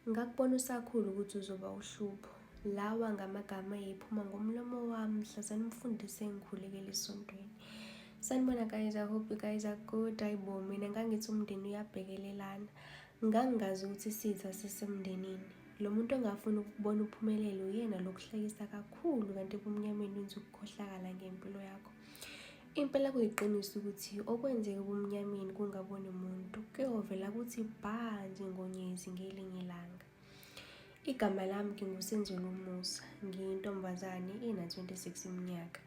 Ngakubona usakhula ukuthi uzoba uhlupho. Lawa ngamagama ephuma ngomlomo wami mhla sanimfundise ngikhulekela esontweni. Sanibona guys, I hope you guys are good. Hayibo, mina ngangithi umndeni uyabhekelelana. Ngangingazi ukuthi isitha sisemndenini. Lo muntu ongafuni ukubona uphumelele uyena lokuhlekisa kakhulu kanti ebumnyameni wenza ukukhohlakala ngempilo yakho. Impela kuyiqiniso ukuthi okwenzeka ebumnyameni kungaboni umuntu kuyovela kuthi bha njengonyezi ngelinye ilanga. Igama lami nginguSenzile Umusa, ngiyintombazane ena-26 iminyaka.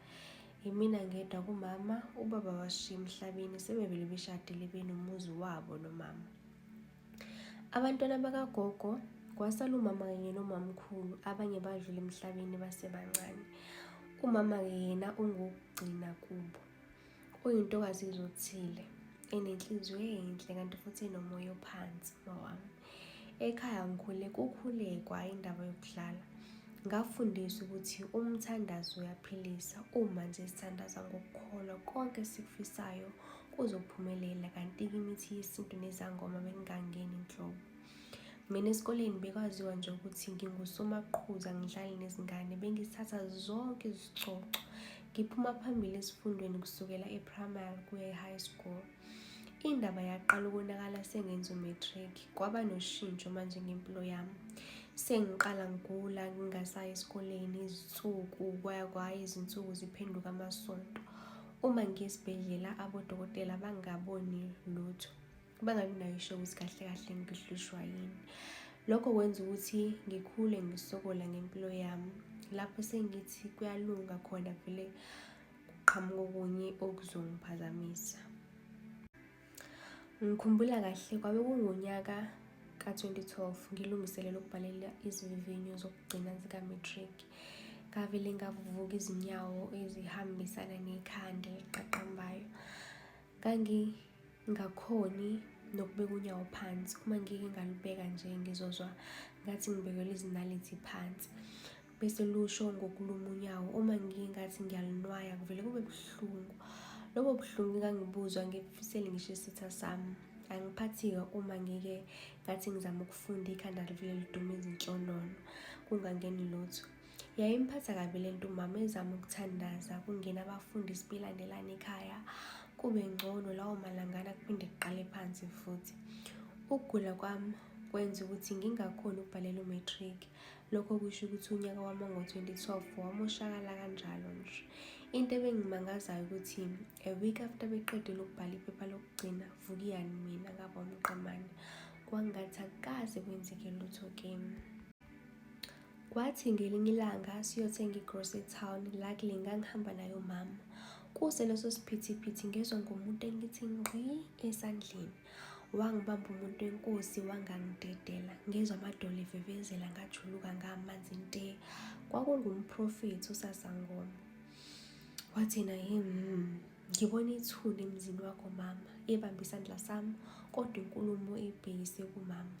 Yimina ngedwa kumama, ubaba washiya emhlabeni sebevele beshadile benomuzi wabo nomama. Abantwana bakagogo kwasala umama kanye nomamkhulu, abanye badlula emhlabeni basebancane. Umama-ke yena ungokugcina kubo. Uyintokazi ezothile, enenhliziyo enhle kanti futhi enomoya ophansi mawami. Ekhaya ngikhule kukhulekwa indaba yokudlala. Ngafundiswa ukuthi umthandazo uyaphilisa uma nje sithandaza ngokukholwa konke esikufisayo kuzophumelela, kanti-ke imithi yesintu nezangoma bekungangeni inhlobo. Mina esikoleni bekwaziwa nje ukuthi ngingusomaqhuza ngidlale nezingane, bengisithatha zonke izicoco. Ngiphuma phambili esifundweni kusukela e-primary kuya e-high school. Indaba yaqala ukonakala sengenza umatric. Kwaba noshintsho manje ngempilo yami. Sengiqala ngigula ngingasayi esikoleni izinsuku kwaya izinsuku ziphenduka amasonto. Uma ngiye esibhedlela abodokotela bangaboni lutho. Bangabi nayo isho ukuthi kahle kahle ngihlushwa yini. Lokho kwenza ukuthi ngikhule ngisokola ngempilo yami. Lapho sengithi kuyalunga khona vele kuqhamuka okunye okuzongiphazamisa. Ngikhumbula kahle kwabe kungonyaka ka-2012 ngilungiselela ukubhalela izivivinyo zokugcina zika-matric. Ngavele ngavuvuka izinyawo ezihambisana nekhanda eliqaqambayo. Ngangingakhoni nokubeka unyawo phansi. Uma ngike ngalubeka nje ngizozwa ngathi ngibekelwe izinalithi phansi. Bese lusho ngokuluma unyawo. Uma ngike ngathi ngiyalunwaya kuvele kube buhlungu. Lobo buhlungu ngangibuzwa ngifisele ngisho isitha sami. Angiphathi-ke uma ngike ngathi ngizama ukufunda ikhanda livele liduma izinhlondono kungangeni lutho. Yayimphatha kabi lento umama ezama ukuthandaza kungena abafundisi belandelana ekhaya. Kube ngcono lawo malangana kuphinde kuqale phansi futhi. Ukugula kwami kwenza ukuthi ngingakhoni ukubhalela umatric. Lokho kusho ukuthi unyaka wami ngo-2012 wamoshakala kanjalo nje. Into ebengimangazayo ukuthi a week after beqedile ukubhala iphepha lokugcina, Vukiyani mina ngaba umqemane. Kwangathi akukaze kwenzeke lutho kimi. Kwathi ngelinye ilanga siyothenga i-grocery town la kule ngangihamba nayo mama. Kuse leso siphithiphithi ngezwa ngomuntu engithi ngqi esandleni. Wangibamba umuntu wenkosi wangangidedela. Ngezwa amadolo evevezela ngajuluka ngamanzi nte. Kwakungumprofethi uSasangoma. Wathi naye ngibona ithuna emzini wakho mama. Ebambe isandla sami kodwa inkulumo ibhekise kumama.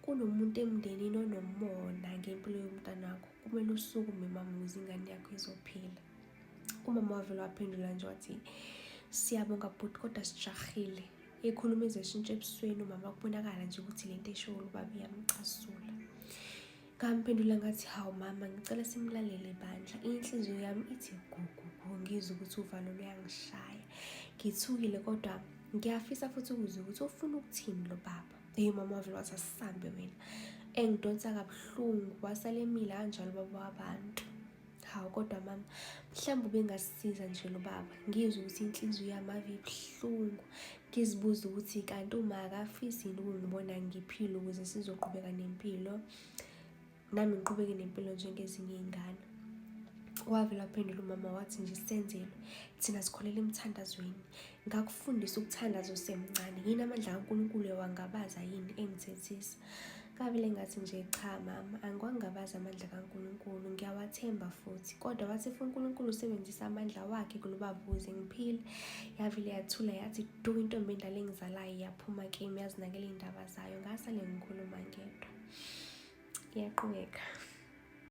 Kunomuntu emndenini onomona ngempilo yomntana wakho. Kumele usukume mama ukuze ingane yakho izophila. Umama wavele waphendula nje wathi, siyabonga bhuti kodwa sijahile. Ekhuluma ezeshintsha ebusweni umama kubonakala nje ukuthi lento eshoyo ubaba iyamcasula. Ngamphendula ngathi, hawu mama ngicela simlalele bandla. Inhliziyo yami ithi gugu ngizwe ukuthi uvalo luyangishaya. Ngithukile kodwa ngiyafisa futhi ukuzwa ukuthi ufuna ukuthini lo baba. Mama wavele wathi asisambe wena. Engidonsa kabuhlungu wasale emile kanjalo baba wabantu. Hawu kodwa mama mhlawumbe ubengasiza nje lo baba. Ngizwe ukuthi inhliziyo yami ave ibuhlungu. Ngizibuza ukuthi kanti uma akafisi yini ukungibona ngiphile ukuze sizoqhubeka nempilo. Nami ngiqhubeke nempilo njengezinye izingane. Wavele waphendula umama wathi nje Senzile, thina sikholela emthandazweni. Ngakufundisa ukuthandaza usemncane. Yini amandla kaNkulunkulu ewangabaza yini engithethisa. Ngavele ngathi nje cha mama angikwangabaza amandla kaNkulunkulu, ngiyawathemba futhi. Kodwa wathi if uNkulunkulu usebenzisa amandla wakhe kulobaba ukuze ngiphile. Yavele yathula yathi du intombi endala engizalayo yaphuma kimi yazinakela indaba zayo. Ngasale ngikhuluma ngedwa. Iyaqhubeka.